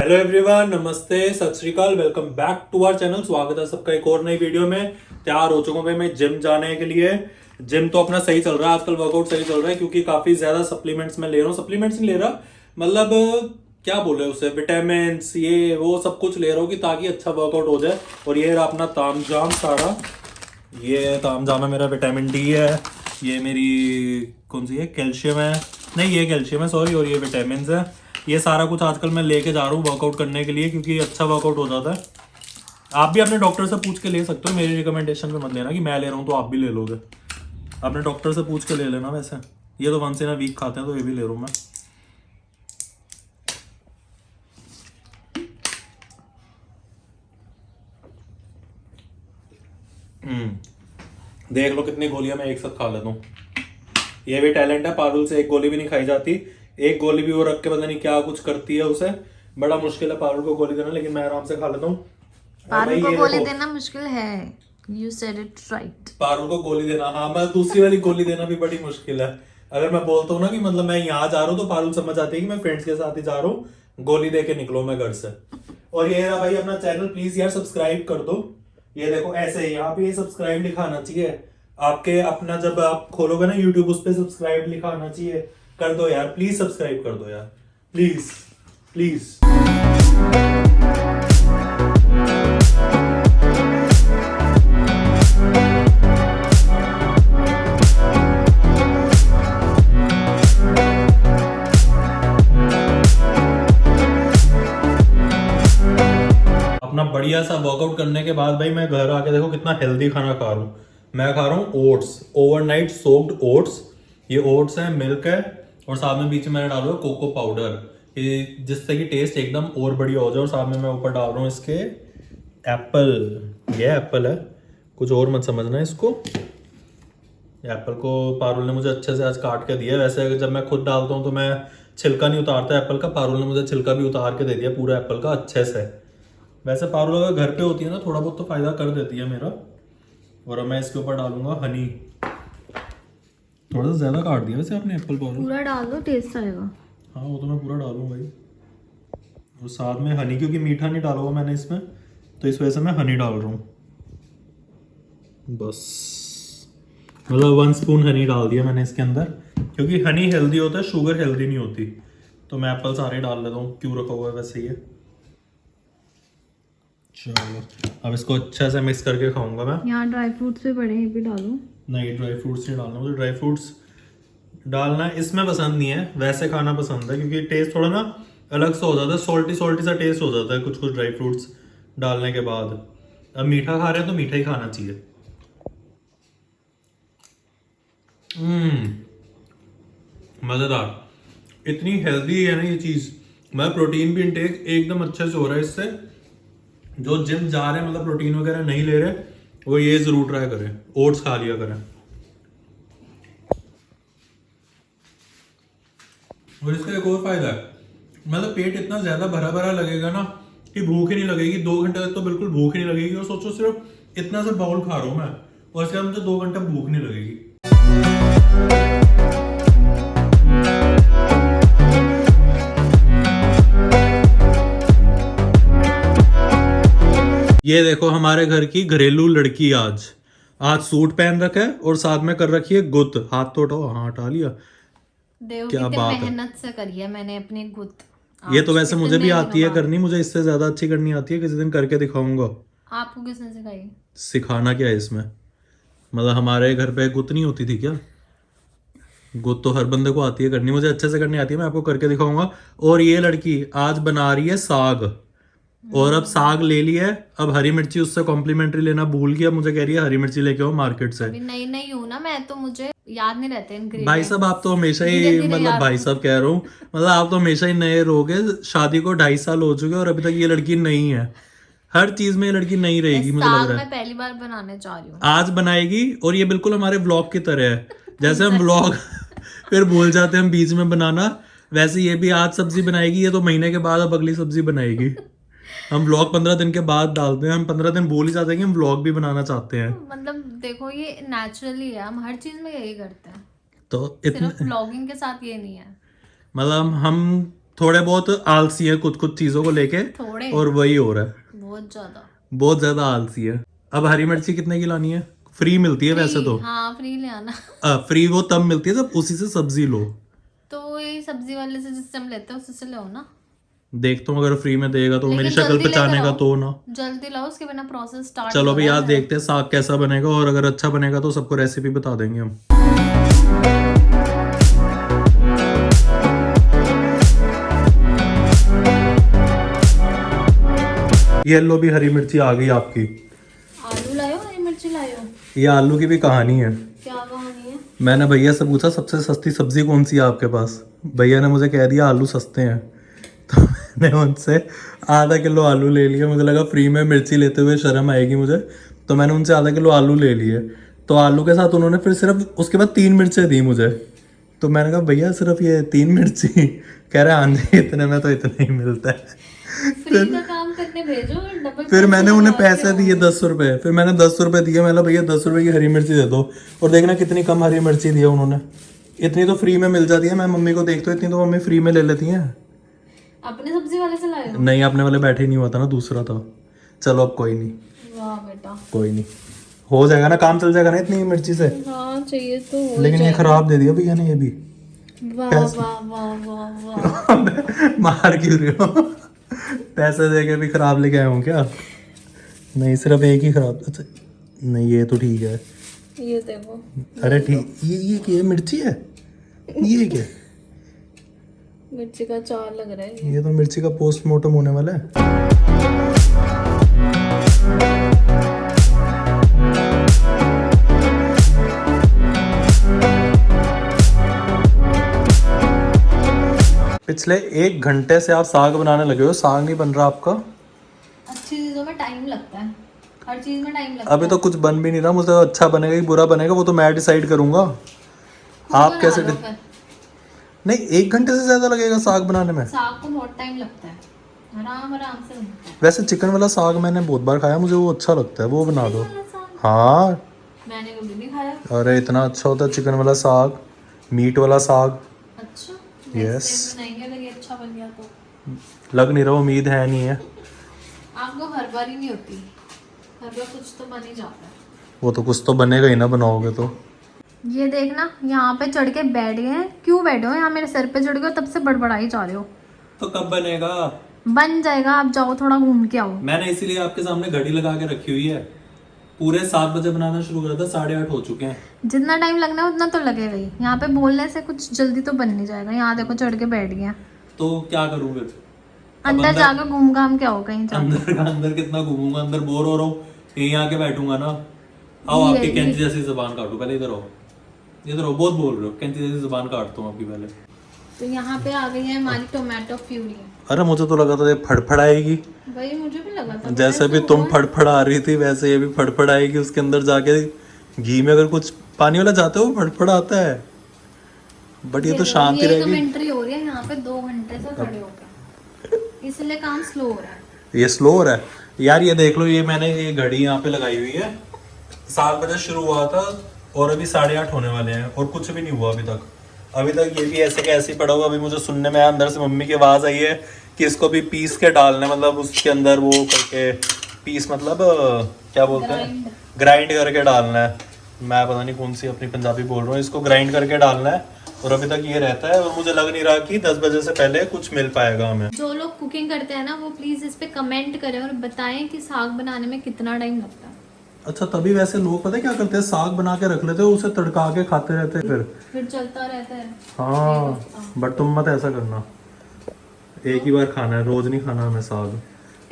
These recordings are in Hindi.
हेलो एवरीवन, नमस्ते, Sat Sri Akal, welcome back to our channel. स्वागत है सबका एक और नई वीडियो में। तैयार हो चुका हूं भाई मैं जिम जाने के लिए। जिम तो अपना सही चल रहा है आजकल, वर्कआउट सही चल रहा है क्योंकि काफी ज्यादा सप्लीमेंट्स मैं ले रहा हूँ। सप्लीमेंट्स नहीं ले रहा, मतलब क्या बोले उसे, विटामिन ये वो सब कुछ ले रहा हूँ कि ताकि अच्छा वर्कआउट हो जाए। और ये रहा अपना तामझाम सारा, ये तामझाम है मेरा, विटामिन डी है, ये मेरी कौन सी है, कैल्शियम है, नहीं ये कैल्शियम है सॉरी, और ये विटामिन है। ये सारा कुछ आजकल मैं लेके जा रहा हूँ वर्कआउट करने के लिए क्योंकि अच्छा वर्कआउट हो जाता है। आप भी अपने डॉक्टर से पूछ के ले सकते हो, मेरी रिकमेंडेशन पे मत लेना कि मैं ले रहा हूँ तो आप भी ले लोगे। अपने डॉक्टर से पूछ के ले लेना। वैसे ये तो वंस इन अ वीक खाते हैं तो ये भी ले रहा हूँ मैं। देख लो कितनी गोलियां मैं एक साथ खा लेता हूँ। ये भी टैलेंट है, पारुल से एक गोली भी नहीं खाई जाती। एक गोली भी वो रख के पता नहीं क्या कुछ करती है उसे। बड़ा मुश्किल है पारुल को गोली देना, लेकिन मैं आराम से खा लेता हूँ। पारुल को गोली देना मुश्किल है। You said it right. Parul को गोली देना, हाँ, मैं दूसरी वाली गोली देना भी बड़ी मुश्किल है। अगर मैं बोलता हूँ ना कि मतलब मैं यहाँ जा रहा हूँ तो पारुल समझ आती है कि मैं फ्रेंड्स के साथ ही जा रहा हूँ, गोली दे के निकलो मैं घर से। और ये रहा भाई अपना चैनल, प्लीज यार सब्सक्राइब कर दो। ये देखो ऐसे यहाँ पे ये सब्सक्राइब लिखा आना चाहिए आपके, अपना जब आप खोलोगे ना यूट्यूब उस पर सब्सक्राइब लिखा आना चाहिए। कर दो यार, प्लीज सब्सक्राइब कर दो यार, प्लीज प्लीज। अपना बढ़िया सा वर्कआउट करने के बाद भाई मैं घर आके देखो कितना हेल्दी खाना खा रहा हूँ। मैं खा रहा हूँ ओट्स, ओवरनाइट सोक्ड ओट्स। ये ओट्स है, मिल्क है, और साथ में बीच में मैंने डाला है कोको पाउडर, ये जिससे कि टेस्ट एकदम और बढ़िया हो जाए। और साथ में मैं ऊपर डाल रहा हूँ इसके एप्पल, ये एप्पल है, कुछ और मत समझना इसको। एप्पल को पारुल ने मुझे अच्छे से आज काट के दिया। वैसे जब मैं खुद डालता हूँ तो मैं छिलका नहीं उतारता एप्पल का, पारुल ने मुझे छिलका भी उतार के दे दिया पूरा एप्पल का अच्छे से। वैसे पारुल अगर घर पे होती है ना थोड़ा बहुत तो फायदा कर देती है मेरा। और अब मैं इसके ऊपर डालूंगा हनी। थोड़ा सा ज्यादा काट दिया वैसे आपने एप्पल पाउडर। पूरा डाल दो, टेस्ट आएगा। हाँ वो तो मैं पूरा डालूंगा भाई। और साथ में हनी, क्योंकि मीठा नहीं डाला हुआ मैंने इसमें, तो इस वजह से मैं हनी डाल रहा हूँ। बस मतलब 1 स्पून हनी डाल दिया मैंने इसके अंदर, क्योंकि हनी हेल्दी होता है, शुगर हेल्दी नहीं होती। तो मैं एप्पल सारे डाल लेता हूँ, क्यों रखा हुआ है वैसे ये। चलो अब इसको अच्छे से मिक्स करके खाऊंगा मैं। यहाँ ड्राई फ्रूट्स भी पड़े हैं, ये भी डालो। नहीं ड्राई फ्रूट्स नहीं डालना मुझे। ड्राई फ्रूट्स डालना इसमें पसंद नहीं है, वैसे खाना पसंद है क्योंकि टेस्ट थोड़ा ना अलग सा हो जाता है, सोल्टी सोल्टी सा टेस्ट हो जाता है कुछ कुछ ड्राई फ्रूट्स डालने के बाद। अब मीठा खा रहे हैं तो मीठा ही खाना चाहिए। मजेदार, इतनी हेल्दी है ना ये चीज। मैं प्रोटीन भी इंटेक एकदम अच्छे से हो रहा है इससे। जो जिम जा रहे हैं मतलब प्रोटीन वगैरह नहीं ले रहे, वो ये जरूर ट्राई करें, ओट्स खा लिया करें। और इसका एक और फायदा है, मतलब पेट इतना ज्यादा भरा भरा लगेगा ना कि भूख ही नहीं लगेगी। 2 घंटे तक तो बिल्कुल भूख ही नहीं लगेगी। और सोचो सिर्फ इतना सा बाउल खा रहा हूँ मैं, और इसके बाद मुझे 2 घंटे भूख नहीं लगेगी। ये देखो हमारे घर की घरेलू लड़की आज आज सूट पहन रखा है और साथ में कर रखी है गुत। हाथ तो उठाओ, हाँ हटा लिया। देव क्या कितनी बात है। मेहनत से करी है मैंने अपनी गुत। ये तो आज वैसे मुझे भी कितने आती है दिनों बाद। करनी, मुझे इससे ज्यादा अच्छी करनी आती है, किसी दिन करके दिखाऊंगा। आपको किसने सिखाई? सिखाना क्या है इसमें, मतलब हमारे घर पे गुत नहीं होती थी क्या? गुत तो हर बंदे को आती है करनी, मुझे अच्छे से करनी आती है, मैं आपको करके दिखाऊंगा। और ये लड़की आज बना रही है साग, और अब साग ले लिया है, अब हरी मिर्ची उससे कॉम्प्लीमेंट्री लेना भूल गया, मुझे कह रही है हरी मिर्ची लेके आओ मार्केट से। अभी नई नई हूँ ना मैं, तो मुझे याद नहीं रहते भाई साहब आप तो हमेशा ही, धीरे धीरे मतलब याद। भाई साहब कह रहा हूँ, मतलब आप तो हमेशा ही नए रहोगे। शादी को 2.5 साल हो चुके और अभी तक ये लड़की नई है। हर चीज में ये लड़की नई रहेगी मुझे लग साग रहा है। मैं पहली बार बनाने जा रही हूँ। आज बनाएगी, और ये बिल्कुल हमारे व्लॉग की तरह है। जैसे हम व्लॉग फिर भूल जाते हैं हम बीच में बनाना, वैसे ये भी आज सब्जी बनाएगी। ये तो महीने के बाद अब अगली सब्जी बनाएगी। हम व्लॉग 15 दिन के बाद डालते हैं, हम 15 दिन भूल ही जाते हैं कि हम व्लॉग भी बनाना चाहते हैं। मतलब देखो ये नेचुरली है, हम हर चीज में यही करते हैं, तो सिर्फ व्लॉगिंग के साथ ये नहीं है। मतलब हम थोड़े बहुत आलसी है कुछ चीजों को लेके, थोड़े और वही हो रहा है, बहुत ज्यादा आलसी है। अब हरी मिर्ची कितने की लानी है? फ्री मिलती है वैसे तो। हाँ फ्री ले आना। फ्री वो तब मिलती है जब उसी से सब्जी लो। तो यही सब्जी वाले से जिससे हम लेते हैं उसी से लो ना। देखता हूँ अगर फ्री में देगा तो लेकिन मेरी शक्ल जल्दी पहचाने लेकर का आओ। तो ना। जल्दी लाओ, उसके बिना प्रोसेस स्टार्ट चलो अभी आज देखते हैं साग कैसा बनेगा, और अगर अच्छा बनेगा तो सबको रेसिपी बता देंगे हम। ये लो भी हरी मिर्ची आ गई आपकी। आलू लायो, हरी मिर्ची लायो? ये आलू की भी कहानी है। क्या कहानी है? मैंने भैया से पूछा सबसे सस्ती सब्जी कौन सी है आपके पास। भैया ने मुझे कह दिया आलू सस्ते हैं। तो मैंने उनसे आधा किलो आलू ले लिया। मुझे लगा फ्री में मिर्ची लेते हुए शर्म आएगी मुझे, तो मैंने उनसे आधा किलो आलू ले लिए। तो आलू के साथ उन्होंने फिर सिर्फ उसके बाद 3 मिर्चें दी मुझे। तो मैंने कहा भैया सिर्फ ये 3 मिर्ची? कह रहे हाँ जी इतने में तो इतना ही मिलता है। फ्री का काम करने भेजो, डबल फिर मैंने उन्हें पैसे दिए 10 रुपए। फिर मैंने 10 रुपए दिए। मैंने भैया 10 रुपए की हरी मिर्ची दे दो। और देखना कितनी कम हरी मिर्ची दी है उन्होंने। इतनी तो फ्री में मिल जाती है। मैं मम्मी को देखता हूँ इतनी तो मम्मी फ्री में ले लेती हैं। अपने सब्जी वाले से लाए हो? नहीं अपने वाले बैठे ही नहीं हुआ था ना, दूसरा था। चलो अब कोई नहीं, वाह बेटा, कोई नहीं, हो जाएगा ना, काम चल जाएगा ना इतनी मिर्ची से। हाँ चाहिए तो हो लेकिन ये खराब दे दिया भैया ने ये भी। वाह वाह वाह वाह वाह। मार क्यों रहे हो? पैसे दे के भी खराब लेके आए हूँ क्या? नहीं सिर्फ एक ही खराब। अच्छा नहीं ये तो ठीक है। ये देखो। अरे ठीक, ये क्या मिर्ची है? ये क्या? मिर्ची का अचार लग रहा है। ये तो मिर्ची का पोस्टमार्टम होने वाला है। पिछले 1 घंटे से आप साग बनाने लगे हो, साग नहीं बन रहा आपका? अच्छी चीजों में टाइम लगता है, हर चीज में टाइम लगता अभी तो कुछ बन भी नहीं रहा। मुझे अच्छा बनेगा कि बुरा बनेगा वो तो मैं डिसाइड करूंगा। आप कैसे नहीं 1 घंटे से ज्यादा लगेगा साग बनाने में? साग को बहुत टाइम लगता है, आराम आराम से बनता है। वैसे चिकन वाला साग मैंने बहुत बार खाया, मुझे वो अच्छा लगता है, वो बना दो। हाँ मैंने कभी नहीं खाया। अरे इतना अच्छा होता है चिकन वाला साग, मीट वाला साग। अच्छा यस बनाएंगे अगर ये अच्छा बन गया तो। लग नहीं रहा, उम्मीद है नहीं है। आपको हर बार ही नहीं होती, हर बार कुछ तो बन ही जाता है। वो तो कुछ तो बनेगा ही ना बनाओगे तो। ये देखना यहाँ पे चढ़ के बैठ गए हैं। क्यों बैठे हो यहाँ मेरे सर पे चढ़ गए हो, तब से बड़बड़ाई जा रहे हो। तो कब बनेगा? बन जाएगा, आप जाओ थोड़ा घूम के आओ। मैंने इसीलिए आपके सामने घड़ी लगा के रखी हुई है। पूरे 7 बजे बनाना शुरू करा था, 8:30 हो चुके हैं। जितना टाइम लगना है उतना तो लगेगा ही। यहाँ पे बोलने से कुछ जल्दी तो बन नहीं जाएगा। यहाँ देखो चढ़ के बैठ गया। तो क्या करूँ फिर? अंदर जाकर घूम घाम के आओ कहीं जाओ। अंदर कितना घूमूंगा, अंदर बोर हो रहा हूँ, यहीं आके बैठूंगा ना। आओ आपकी कैंची जैसी जुबान काटो, पहले इधर आओ, इधर आओ, बहुत बोल रहे हो, कैंची जैसी जुबान काटता हूँ आपकी पहले। तो यहाँ पे आ गई है हमारी टोमेटो प्यूरी। अरे मुझे तो लगा था ये फड़फड़ाएगी। भाई मुझे भी लगा था। जैसे भी तुम फड़फड़ा रही थी वैसे ये भी फड़फड़ाएगी। उसके अंदर जाके घी में अगर कुछ पानी वाला जाते हो फड़फड़ा आता है। बट ये तो शांति ये रहेगी। कमेंट्री हो रही है यहाँ पे 2 घंटे से खड़े होकर, इसलिए काम स्लो हो रहा है। ये स्लो हो रहा है यार। ये देख लो, ये मैंने ये घड़ी यहाँ पे लगाई हुई है। 7 बजे शुरू हुआ था और अभी 8:30 होने वाले हैं और कुछ भी नहीं हुआ अभी तक। अभी तक ये भी ऐसे का ऐसे ही पड़ा हुआ। अभी मुझे सुनने में आया अंदर से मम्मी की आवाज आई है कि इसको भी पीस के डालना है, मतलब उसके अंदर वो करके पीस, मतलब क्या बोलते हैं, ग्राइंड करके डालना है। मैं पता नहीं कौन सी अपनी पंजाबी बोल रहा हूँ, इसको ग्राइंड करके डालना है। और अभी तक ये रहता है और मुझे लग नहीं रहा कि 10 बजे से पहले कुछ मिल पाएगा हमें। जो लोग कुकिंग करते हैं ना वो प्लीज इस पे कमेंट करें और बताएं कि साग बनाने में कितना टाइम लगता है। अच्छा तभी वैसे लोग पता है क्या करते हैं, साग बना के रख लेते हैं, उसे तड़का के खाते रहते हैं फिर चलता रहता है। हाँ बट तुम मत ऐसा करना, एक ही बार खाना है, रोज नहीं खाना हमें साग।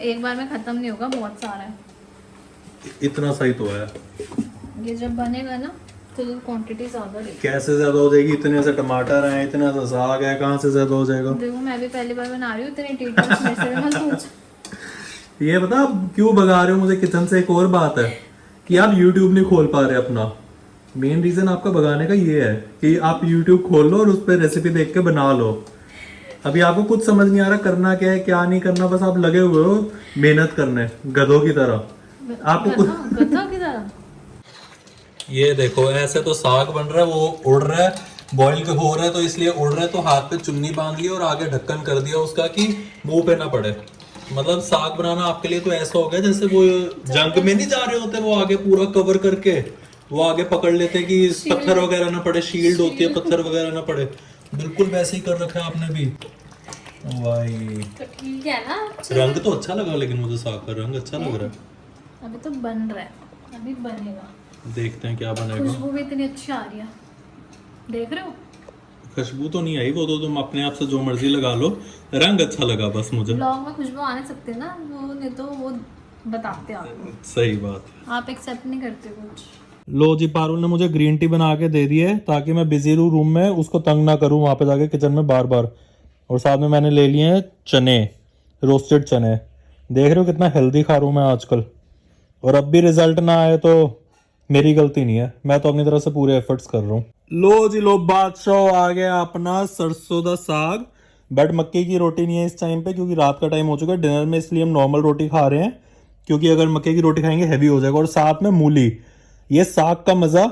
एक बार में खत्म नहीं होगा, बहुत सारा है। इतना सही तो है। ये जब बनेगा ना तो क्वांटिटी ज्यादा रहेगी। कैसे ज्यादा हो जाएगी? इतने से टमाटर हैं, इतना सा साग है, कहाँ से ज्यादा हो जाएगा? देखो मैं भी पहली बार बना रही हूँ, इतनी डिटेल्स में से मैं सोच। ये बता आप क्यों भगा रहे हो मुझे किचन से? एक और बात है कि आप YouTube नहीं खोल पा रहे अपना। मेन रीजन आपका भगाने का ये है कि आप YouTube खोल लो और उस पर रेसिपी देख के बना लो। अभी आपको कुछ समझ नहीं आ रहा करना क्या है क्या नहीं करना, बस आप लगे हुए हो मेहनत करने गधों की तरह। आपको कुछ गधों की तरह। ये देखो ऐसे तो साग बन रहा है, वो उड़ रहा है, बॉईल हो रहा है तो इसलिए उड़ रहा है, तो हाथ पे चुन्नी बांध ली और आगे ढक्कन कर दिया उसका कि मुंह पे ना पड़े। मतलब साग बनाना आपके लिए तो ऐसा हो गया जैसे वो जंग में नहीं जा रहे होते, वो आगे पूरा कवर करके वो आगे पकड़ लेते कि पत्थर वगैरह ना पड़े, शील्ड होती है पत्थर वगैरह ना पड़े, बिल्कुल वैसे ही कर रखा है आपने भी भाई। तो ठीक है ना। रंग तो अच्छा लगा, लेकिन मुझे साग का रंग अच्छा लग रहा है। अभी तो बन रहा है, अभी बनेगा। देखते हैं क्या बनेगा। खुशबू भी इतनी अच्छी आ रही है, देख रहे हो। खुशबू तो नहीं आई, वो तो तुम अपने आप से जो मर्जी लगा लो, रंग अच्छा लगा बस मुझे। ब्लॉग में खुशबू आने सकते ना, वो नहीं तो वो बताते आप। सही बात। आप एक्सेप्ट नहीं करते कुछ। लो जी, पारुल ने मुझे ग्रीन टी बना के दे दी है ताकि मैं बिजी रहूं रूम में, उसको तंग ना करूं वहां पे जाके किचन में बार बार। और साथ में मैंने ले लिए हैं चने, रोस्टेड चने। देख रहे हो कितना हेल्दी खा रहा हूं मैं आजकल। और अब भी रिजल्ट ना आए तो मेरी गलती नहीं है, मैं तो अपनी तरफ से पूरे एफर्ट्स कर रहा हूँ। लो जी लो, बादशाह आ गया अपना सरसों दा साग। बट मक्के की रोटी नहीं है इस टाइम पे, क्योंकि रात का टाइम हो चुका है डिनर में, इसलिए हम नॉर्मल रोटी खा रहे हैं, क्योंकि अगर मक्के की रोटी खाएंगे हैवी हो जाएगा। और साथ में मूली, ये साग का मजा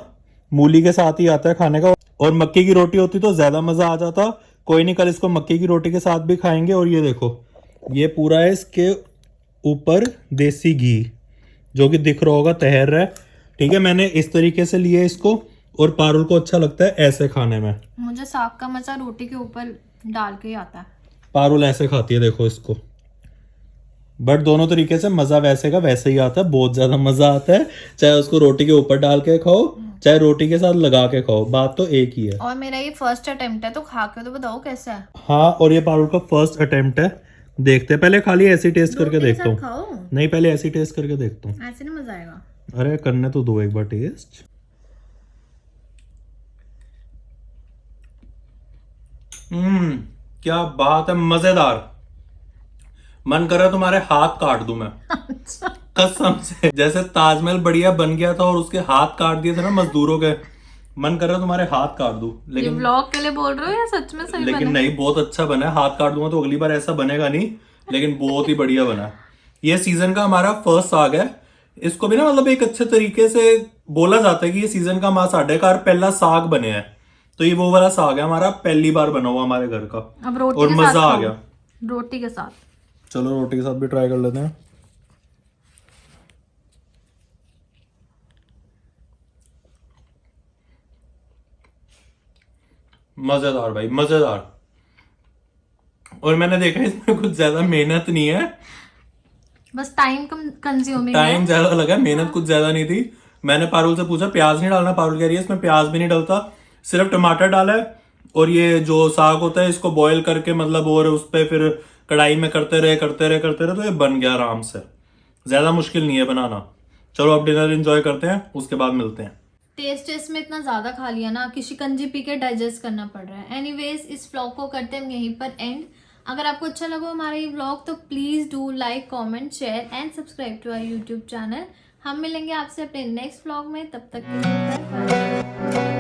मूली के साथ ही आता है खाने का, और मक्के की रोटी होती तो ज्यादा मजा आ जाता। कोई नहीं, कल इसको मक्के की रोटी के साथ भी खाएंगे। और ये देखो, ये पूरा है इसके ऊपर देसी घी, जो कि दिख रहा होगा तैर रहा है। ठीक है, मैंने इस तरीके से लिया इसको, और पारुल को अच्छा लगता है ऐसे खाने में। मुझे साग का मजा रोटी के ऊपर डाल के ही आता है। पारुल ऐसे खाती है, देखो इसको। बट दोनों तरीके से मजा वैसे का वैसे ही आता है, बहुत ज्यादा मजा आता है, चाहे उसको रोटी के ऊपर डाल के खाओ, चाहे रोटी के साथ लगा के खाओ, बात तो एक ही है। और मेरा ये फर्स्ट अटेम्प्ट है, तो खा के तो बताओ कैसा है। हाँ, और ये पारुल का फर्स्ट अटेम्प्ट है। देखते हैं, पहले खाली ऐसे टेस्ट करके रोटी के देखता साथ हूँ। खाओ, नहीं, पहले ऐसे टेस्ट करके देखता हूँ। ऐसे नहीं मजा आएगा। अरे करने तो दो एक बार टेस्ट। क्या बात है, मजेदार। मन कर रहा है तुम्हारे हाथ काट दूं मैं, कसम से। जैसे ताजमहल बढ़िया बन गया था और उसके हाथ काट दिए थे ना मजदूरों के, मन कर रहा है तुम्हारे हाथ काट दूं। ये लेकिन व्लॉग के लिए बोल रहे हो या सच में सही लेकिन बना? नहीं, बहुत अच्छा बना है। हाथ काट दूंगा तो अगली बार ऐसा बनेगा नहीं, लेकिन बहुत ही बढ़िया बना है। ये सीजन का हमारा फर्स्ट साग है। इसको भी ना मतलब एक अच्छे तरीके से बोला जाता है कि ये सीजन का हमारा साढ़े कार पहला साग बने हैं। तो ये वो वाला साग है हमारा, पहली बार बना हुआ हमारे घर का। अब रोटी और के मजा साथ आ खाओ। गया। रोटी के साथ। चलो रोटी के साथ भी ट्राई कर लेते हैं। मजेदार भाई, मजेदार। और मैंने देखा इसमें कुछ ज्यादा मेहनत नहीं है, बस टाइम कंज्यूमिंग टाइम है। ज्यादा लगा, मेहनत कुछ ज्यादा नहीं थी। मैंने पारुल से पूछा प्याज नहीं डालना, पारुल कह रही है इसमें प्याज भी नहीं डलता, सिर्फ टमाटर डाला है। और ये जो साग होता है इसको बॉईल करके मतलब, और उस पर फिर कढ़ाई में करते रहे तो ये बन गया आराम से। ज्यादा मुश्किल नहीं है बनाना। चलो अब डिनर एंजॉय करते हैं, उसके बाद मिलते हैं। टेस्ट में इतना ज्यादा खा लिया ना कि शिकंजी पी के डाइजेस्ट करना पड़ रहा है। एनीवेज, इस व्लॉग को करते हैं हम यहीं पर एंड। अगर आपको अच्छा लगा हमारा ये व्लॉग तो please do like, comment, share and subscribe to our YouTube channel. हम मिलेंगे आपसे अपने नेक्स्ट व्लॉग में, तब तक के लिए बाय बाय।